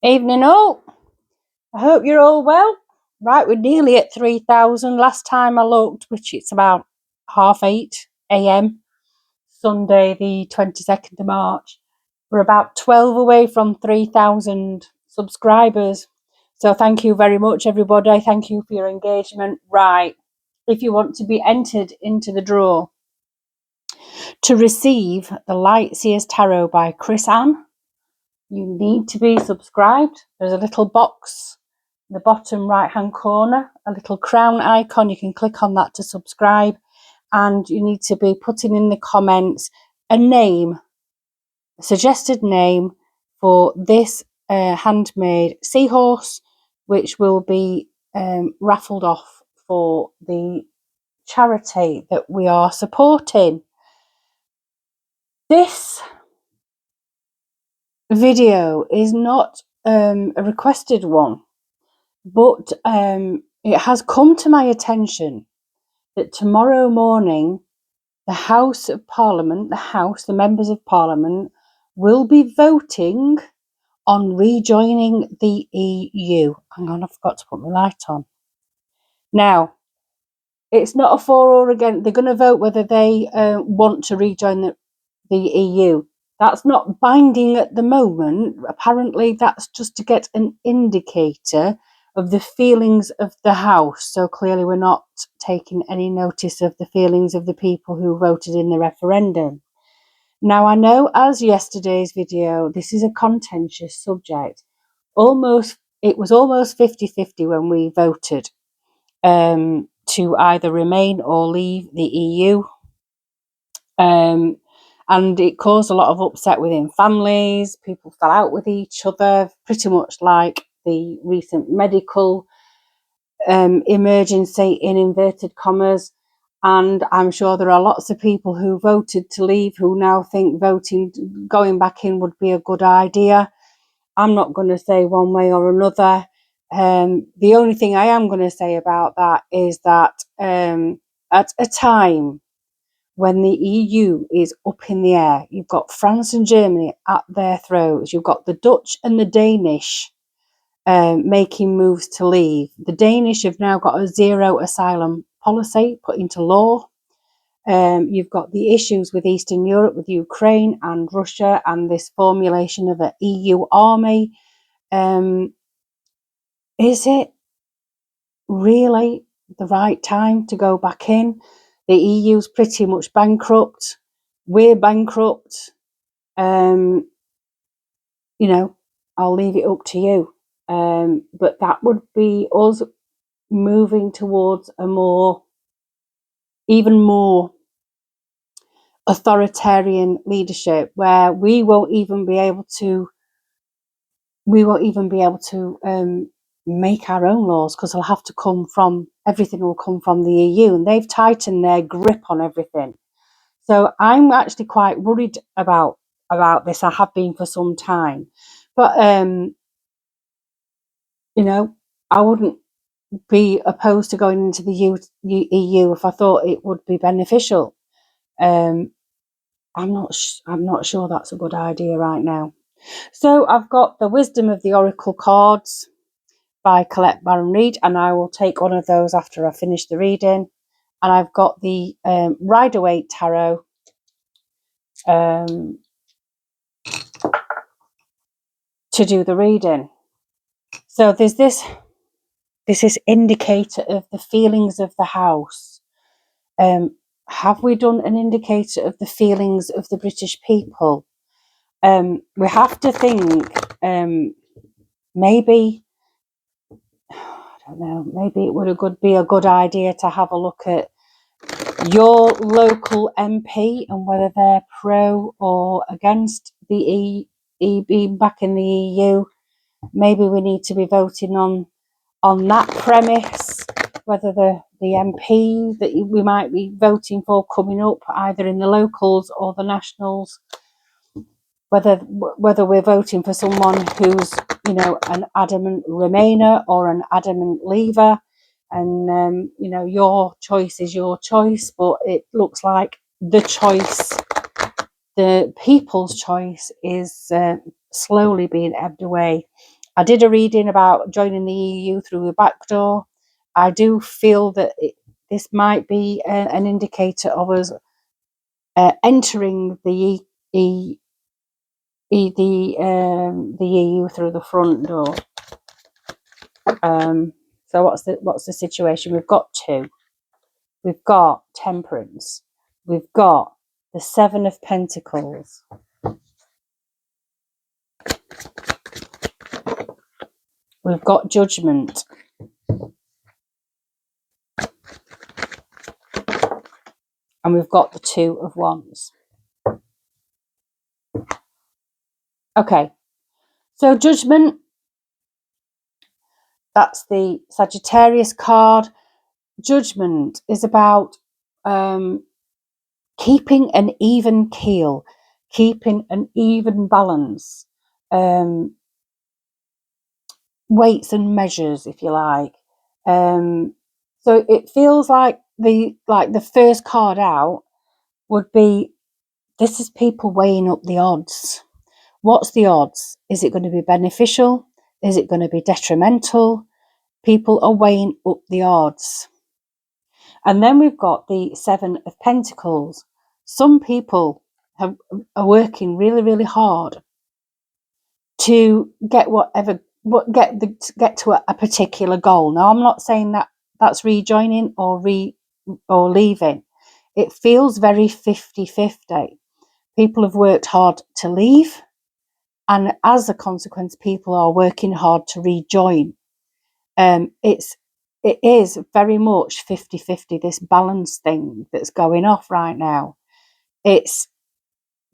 Evening all. I hope you're all well. Right, we're nearly at 3,000. Last time I looked, which it's about 8:30 a.m. Sunday the 22nd of March. We're about 12 away from 3,000 subscribers. So thank you very much, everybody. Thank you for your engagement. Right, if you want to be entered into the draw to receive the Lightseers Tarot by Chris Ann, you need to be subscribed. There's a little box in the bottom right hand corner, a little crown icon. You can click on that to subscribe, and you need to be putting in the comments a name, a suggested name for this handmade seahorse, which will be raffled off for the charity that we are supporting. This video is not a requested one, but it has come to my attention that tomorrow morning the House of Parliament, the members of Parliament, will be voting on rejoining the EU. Hang on, I forgot to put my light on. Now, it's not a for or against. They're going to vote whether they want to rejoin the EU. That's not binding at the moment. Apparently, that's just to get an indicator of the feelings of the House. So clearly, we're not taking any notice of the feelings of the people who voted in the referendum. Now, I know as yesterday's video, this is a contentious subject. It was almost 50-50 when we voted to either remain or leave the EU. And it caused a lot of upset within families. People fell out with each other, pretty much like the recent medical emergency in inverted commas. And I'm sure there are lots of people who voted to leave who now think going back in would be a good idea. I'm not going to say one way or another. The only thing I am going to say about that is that at a time when the EU is up in the air, you've got France and Germany at their throats, you've got the Dutch and the Danish making moves to leave. The Danish have now got a zero asylum policy put into law. You've got the issues with Eastern Europe, with Ukraine and Russia, and this formulation of an EU army. Is it really the right time to go back in? The EU's pretty much bankrupt. We're bankrupt. I'll leave it up to you. But that would be us moving towards even more authoritarian leadership, where we won't even be able to make our own laws, because everything will come from the EU, and they've tightened their grip on everything. So I'm actually quite worried about this. I have been for some time, but I wouldn't be opposed to going into the EU if I thought it would be beneficial. I'm not sure that's a good idea right now. So I've got the Wisdom of the Oracle cards by Colette Baron Reid, and I will take one of those after I finish the reading. And I've got the Rider-Waite Tarot to do the reading. So there's this indicator of the feelings of the House. Have we done an indicator of the feelings of the British people? We have to think, maybe, I don't know, maybe it would be a good idea to have a look at your local MP and whether they're pro or against the being back in the EU. Maybe we need to be voting on that premise, whether the MP that we might be voting for coming up, either in the locals or the nationals, whether we're voting for someone who's an adamant Remainer or an adamant Leaver. And your choice is your choice, but it looks like the people's choice is slowly being ebbed away. I did a reading about joining the EU through the back door. I do feel that this might be an indicator of us entering the EU through the front door. So what's the situation? We've got two. We've got Temperance. We've got the Seven of Pentacles. We've got Judgment. And we've got the Two of Wands. Okay. So Judgment, that's the Sagittarius card. Judgment is about keeping an even keel, keeping an even balance, weights and measures, if you like. So it feels like the first card out would be, this is people weighing up the odds. What's the odds? Is it going to be beneficial? Is it going to be detrimental? People are weighing up the odds. And then we've got the Seven of Pentacles. Some people are working really, really hard to get get to a particular goal. Now, I'm not saying that that's rejoining or leaving. It feels very 50-50. People have worked hard to leave, and as a consequence, people are working hard to rejoin. It is very much 50-50, this balance thing that's going off right now. This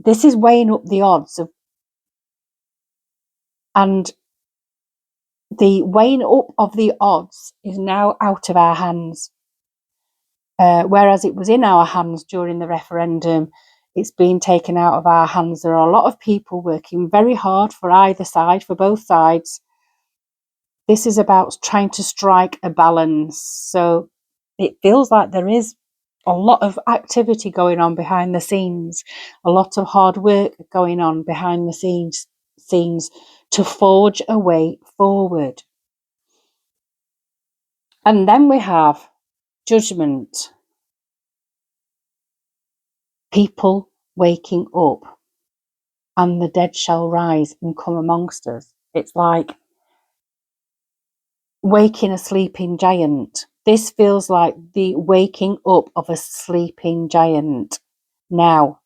is weighing up the odds of, and the weighing up of the odds is now out of our hands. Whereas it was in our hands during the referendum, it's been taken out of our hands. There are a lot of people working very hard for either side, for both sides. This is about trying to strike a balance. So it feels like there is a lot of activity going on behind the scenes, a lot of hard work going on behind the scenes to forge a way forward. And then we have Judgment. People waking up, and the dead shall rise and come amongst us. It's like waking a sleeping giant. This feels like the waking up of a sleeping giant. Now,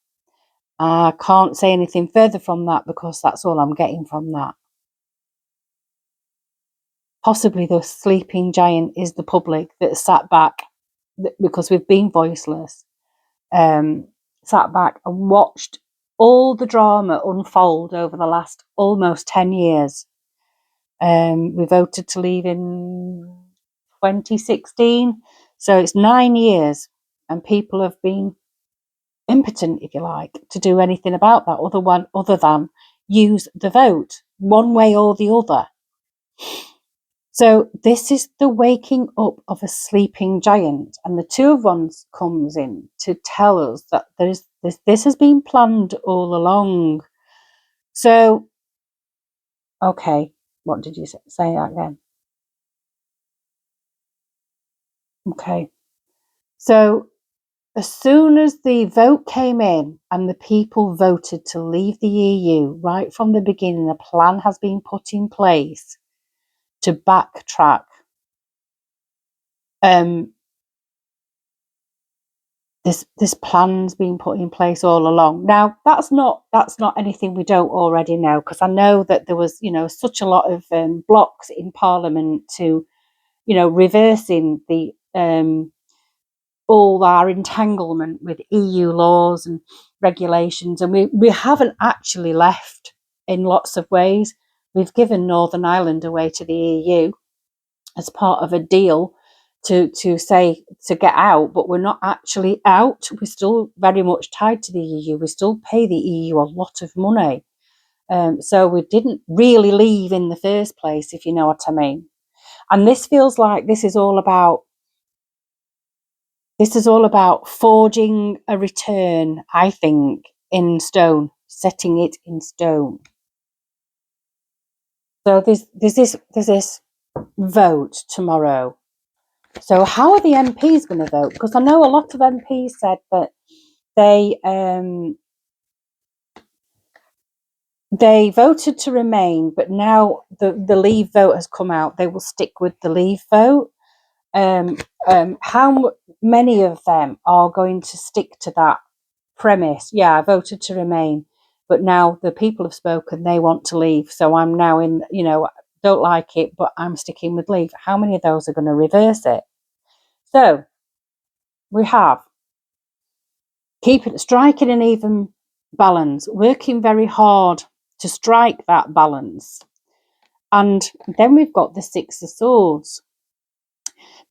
I can't say anything further from that because that's all I'm getting from that. Possibly the sleeping giant is the public that sat back, because we've been voiceless, sat back and watched all the drama unfold over the last almost 10 years. We voted to leave in 2016, so it's 9 years, and people have been impotent, if you like, to do anything about that other than use the vote one way or the other. So this is the waking up of a sleeping giant, and the Two of Wands comes in to tell us that this has been planned all along. So, okay, what did you say again? Okay, so as soon as the vote came in and the people voted to leave the EU, right from the beginning, a plan has been put in place to backtrack. This plan's been put in place all along. Now, that's not anything we don't already know, because I know that there was, such a lot of blocks in Parliament to, reversing the all our entanglement with EU laws and regulations, and we haven't actually left in lots of ways. We've given Northern Ireland away to the EU as part of a deal to get out, but we're not actually out. We're still very much tied to the EU. We still pay the EU a lot of money. So we didn't really leave in the first place, if you know what I mean. And this feels like this is all about forging a return, I think, in stone, setting it in stone. So there's this vote tomorrow. So how are the MPs going to vote? Because I know a lot of MPs said that they voted to remain, but now the leave vote has come out. They will stick with the leave vote. How many of them are going to stick to that premise? Yeah, I voted to remain, but now the people have spoken. They want to leave, so I'm now in. Don't like it, but I'm sticking with leave. How many of those are going to reverse it? So we have striking an even balance, working very hard to strike that balance. And then we've got the Six of Swords.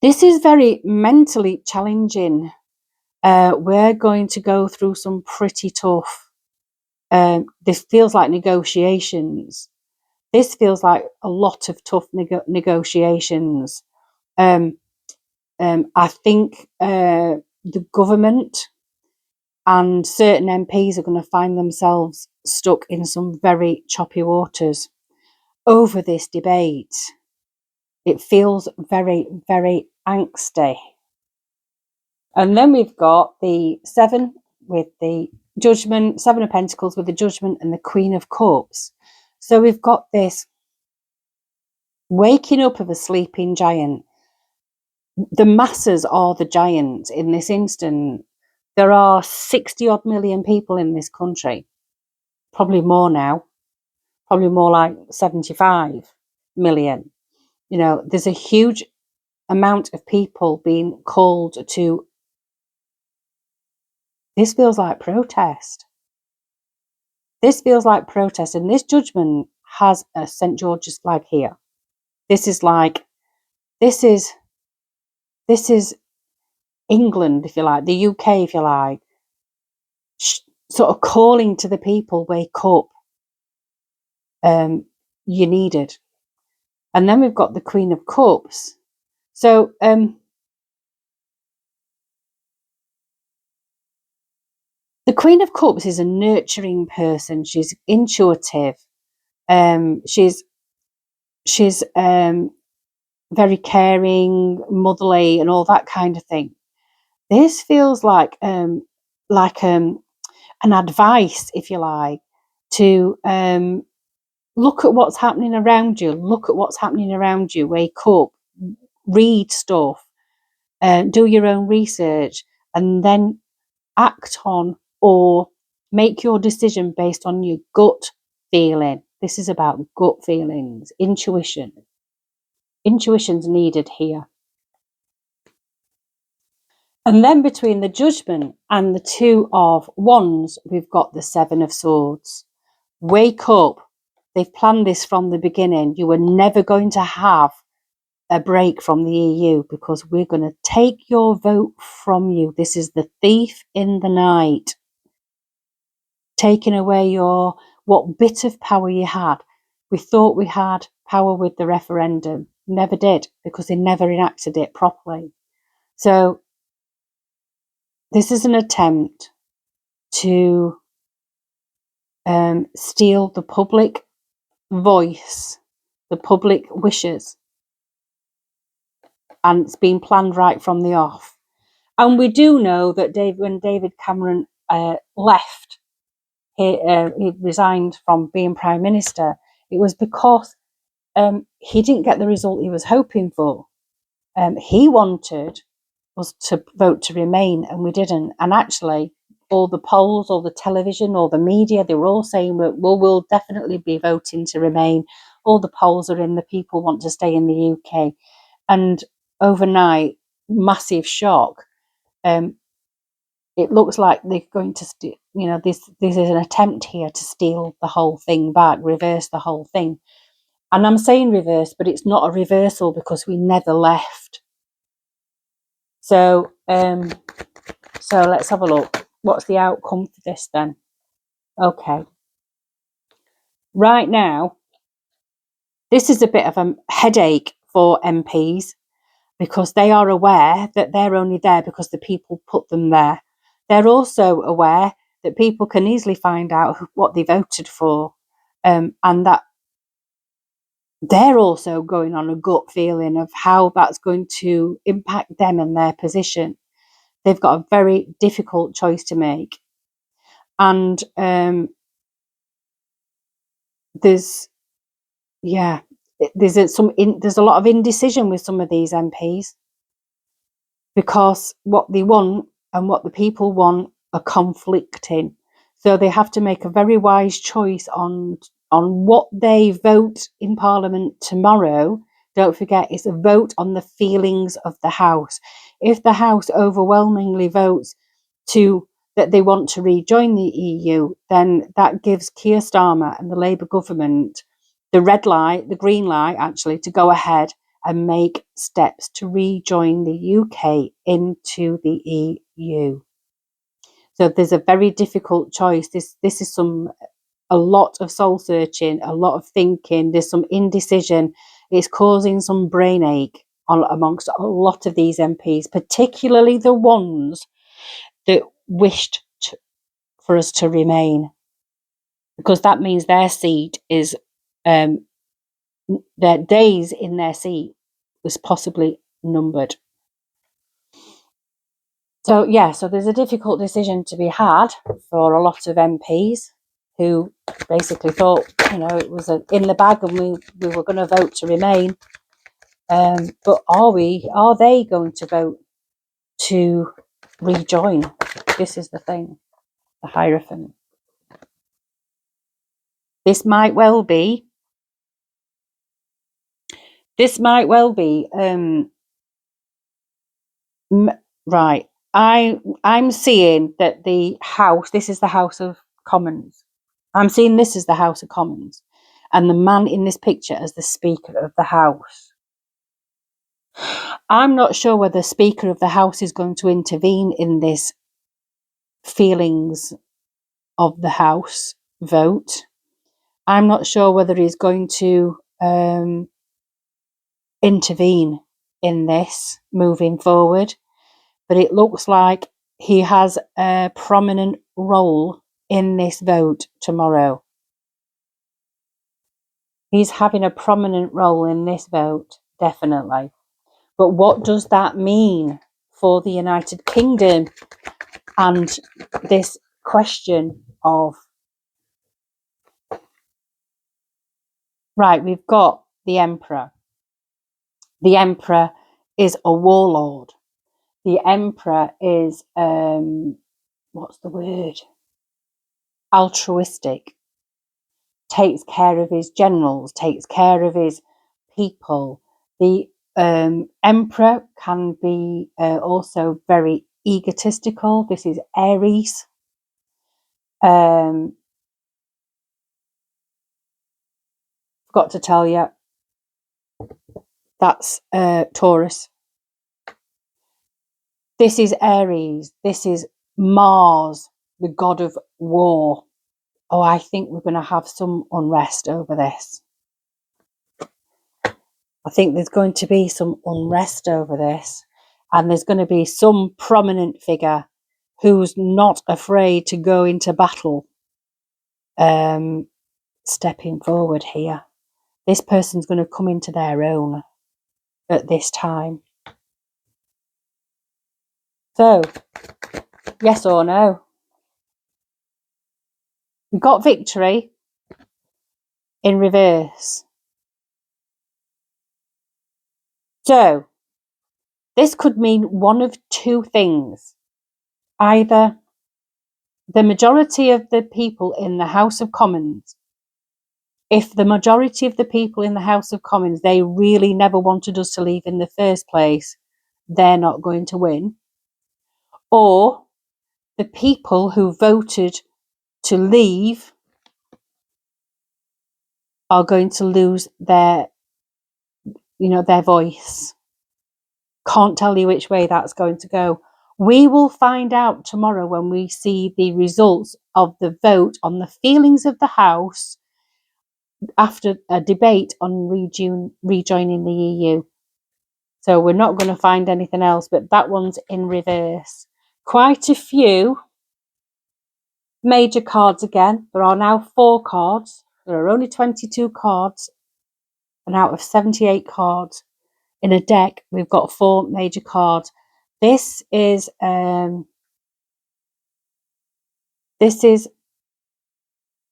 This is very mentally challenging. We're going to go through some pretty tough. This feels like negotiations. This feels like a lot of tough negotiations. I think the government and certain MPs are going to find themselves stuck in some very choppy waters over this debate. It feels very, very angsty. And then we've got the Seven with the Judgment, Seven of Pentacles with the Judgment and the Queen of Cups. So we've got this waking up of a sleeping giant. The masses are the giant in this instant. There are 60 odd million people in this country, probably more now, probably more like 75 million. There's a huge amount of people being called to. This feels like protest. This feels like protest, and this Judgment has a St. George's flag here. This is England, if you like, the UK, if you like, sort of calling to the people, wake up. You need it. And then we've got the Queen of Cups. So the Queen of Cups is a nurturing person. She's intuitive. She's very caring, motherly, and all that kind of thing. This feels like an advice, if you like, to look at what's happening around you. Look at what's happening around you. Wake up, read stuff, do your own research, and then act on or make your decision based on your gut feeling. This is about gut feelings, intuition. Intuition's needed here. And then between the Judgment and the Two of Wands, we've got the Seven of Swords. Wake up. They've planned this from the beginning. You were never going to have a break from the EU because we're going to take your vote from you. This is the thief in the night, taking away what bit of power you had. We thought we had power with the referendum. Never did, because they never enacted it properly. So this is an attempt to steal the public voice, the public wishes, and it's been planned right from the off. And we do know that when David Cameron left, he resigned from being Prime Minister, it was because he didn't get the result he was hoping for. He wanted us to vote to remain, and we didn't. And actually, all the polls, all the television, all the media, they were all saying, well, we'll definitely be voting to remain. All the polls are in, the people want to stay in the UK. And overnight, massive shock. It looks like they're going to, this is an attempt here to steal the whole thing back, reverse the whole thing. And I'm saying reverse, but it's not a reversal because we never left. So let's have a look. What's the outcome for this then? Okay. Right now, this is a bit of a headache for MPs because they are aware that they're only there because the people put them there. They're also aware that people can easily find out what they voted for, and that they're also going on a gut feeling of how that's going to impact them and their position. They've got a very difficult choice to make. And there's there's a lot of indecision with some of these MPs, because what they want and what the people want are conflicting. So they have to make a very wise choice on what they vote in Parliament tomorrow. Don't forget, it's a vote on the feelings of the House. If the House overwhelmingly votes that they want to rejoin the EU, then that gives Keir Starmer and the Labour government the green light actually, to go ahead and make steps to rejoin the UK into the EU. So there's a very difficult choice. This is a lot of soul searching, a lot of thinking. There's some indecision. It's causing some brain ache amongst a lot of these MPs, particularly the ones that wished for us to remain, because that means their seat is their days in their seat was possibly numbered. So there's a difficult decision to be had for a lot of MPs who basically thought, it was in the bag and we were going to vote to remain. But are they going to vote to rejoin? This is the thing, the Hierophant. This might well be right. I'm seeing that the House, this is the House of Commons. I'm seeing this as the House of Commons, and the man in this picture as the Speaker of the House. I'm not sure whether the Speaker of the House is going to intervene in this feelings of the House vote. I'm not sure whether he's going to intervene in this moving forward, but it looks like he has a prominent role in this vote tomorrow. He's having a prominent role in this vote, definitely. But what does that mean for the United Kingdom and this question of, right, we've got the Emperor. The Emperor is a warlord. The Emperor is, what's the word? Altruistic. Takes care of his generals, takes care of his people. The Emperor can be also very egotistical. This is Aries. Forgot to tell you, that's Taurus. This is Aries. This is Mars, the god of war. Oh, I think we're going to have some unrest over this. I think there's going to be some unrest over this, and there's going to be some prominent figure who's not afraid to go into battle stepping forward here. This person's going to come into their own at this time. So, yes or no? We got victory in reverse. So, this could mean one of two things. Either the majority of the people in the House of Commons, if the majority of the people in the House of Commons, they really never wanted us to leave in the first place, they're not going to win. Or the people who voted to leave are going to lose their voice. Can't tell you which way that's going to go. We will find out tomorrow when we see the results of the vote on the feelings of the House after a debate on rejoining the EU. So we're not going to find anything else, but that one's in reverse. Quite a few major cards again. There are now 4 cards. There are only 22 cards and out of 78 cards in a deck, we've got 4 major cards. This is a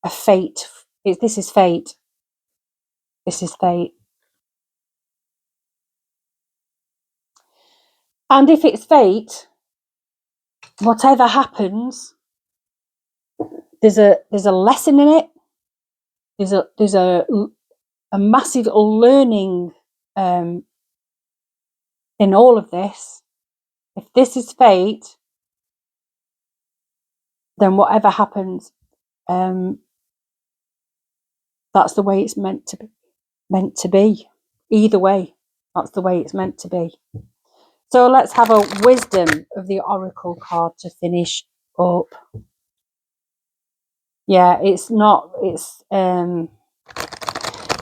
fate. This is fate. This is fate. And if it's fate, whatever happens, there's a lesson in it. There's a massive learning in all of this. If this is fate, then whatever happens, that's the way it's meant to be. Either way, that's the way it's meant to be. So let's have a wisdom of the oracle card to finish up. Yeah, it's not. It's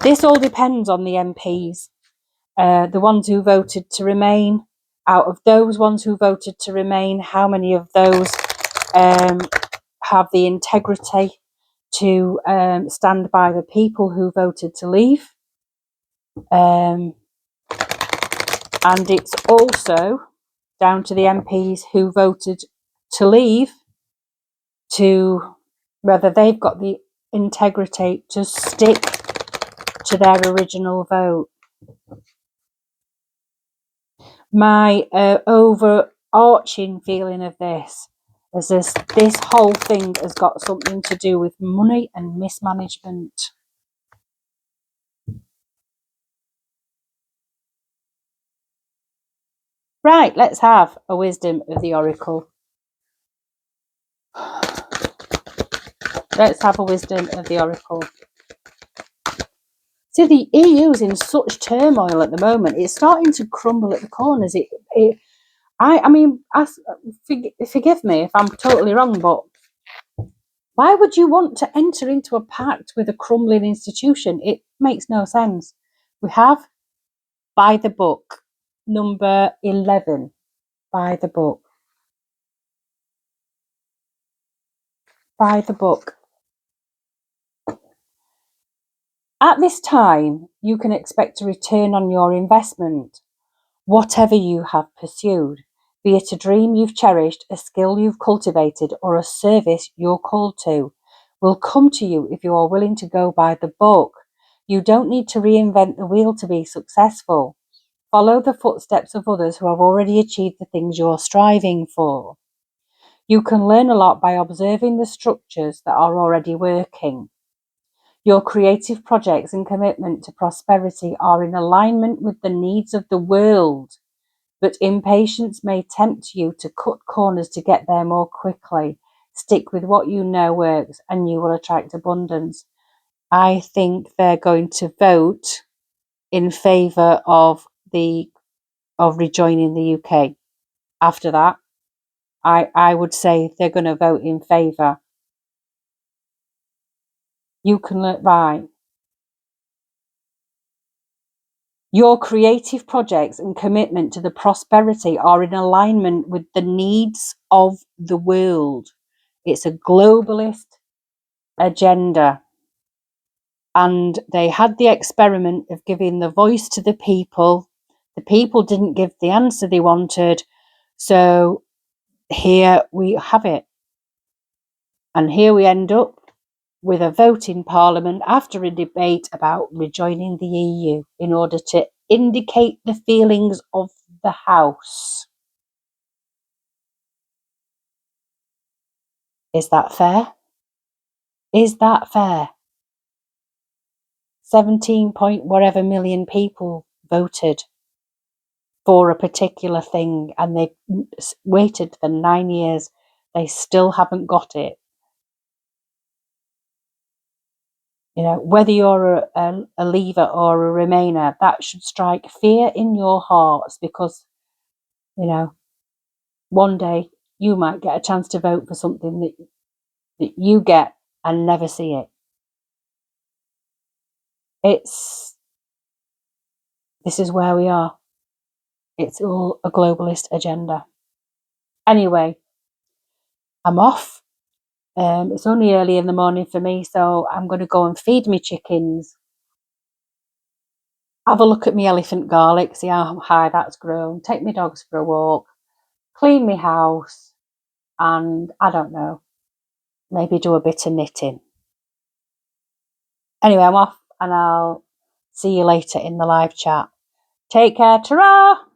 this all depends on the MPs, the ones who voted to remain. Out of those ones who voted to remain, how many of those have the integrity to stand by the people who voted to leave? And it's also down to the MPs who voted to leave, to whether they've got the integrity to stick to their original vote. My overarching feeling of this is this whole thing has got something to do with money and mismanagement. Right, let's have a wisdom of the oracle. Let's have a wisdom of the oracle. See, the EU's in such turmoil at the moment. It's starting to crumble at the corners. I mean, forgive me if I'm totally wrong, but why would you want to enter into a pact with a crumbling institution? It makes no sense. We have by the book, number 11, by the book. By the book. At this time, you can expect a return on your investment, whatever you have pursued, be it a dream you've cherished, a skill you've cultivated, or a service you're called to, will come to you if you are willing to go by the book. You don't need to reinvent the wheel to be successful. Follow the footsteps of others who have already achieved the things you're striving for. You can learn a lot by observing the structures that are already working. Your creative projects and commitment to prosperity are in alignment with the needs of the world, but impatience may tempt you to cut corners to get there more quickly. Stick with what you know works and you will attract abundance. I think they're going to vote in favour of rejoining the UK. After that, I would say they're going to vote in favour. You can learn, right. Your creative projects and commitment to the prosperity are in alignment with the needs of the world. It's a globalist agenda. And they had the experiment of giving the voice to the people. The people didn't give the answer they wanted. So here we have it. And here we end up with a vote in Parliament after a debate about rejoining the EU in order to indicate the feelings of the House. Is that fair? Is that fair? 17 point whatever million people voted for a particular thing, and they waited for 9 years. They still haven't got it. You know, whether you're a leaver or a remainer, that should strike fear in your hearts, because, you know, one day you might get a chance to vote for something that you get and never see it. This is where we are. It's all a globalist agenda. Anyway, I'm off. It's only early in the morning for me, so I'm going to go and feed me chickens. have a look at my elephant garlic, see how high that's grown, take my dogs for a walk, clean my house, and I don't know, maybe do a bit of knitting. Anyway, I'm off and I'll see you later in the live chat. Take care, ta-ra!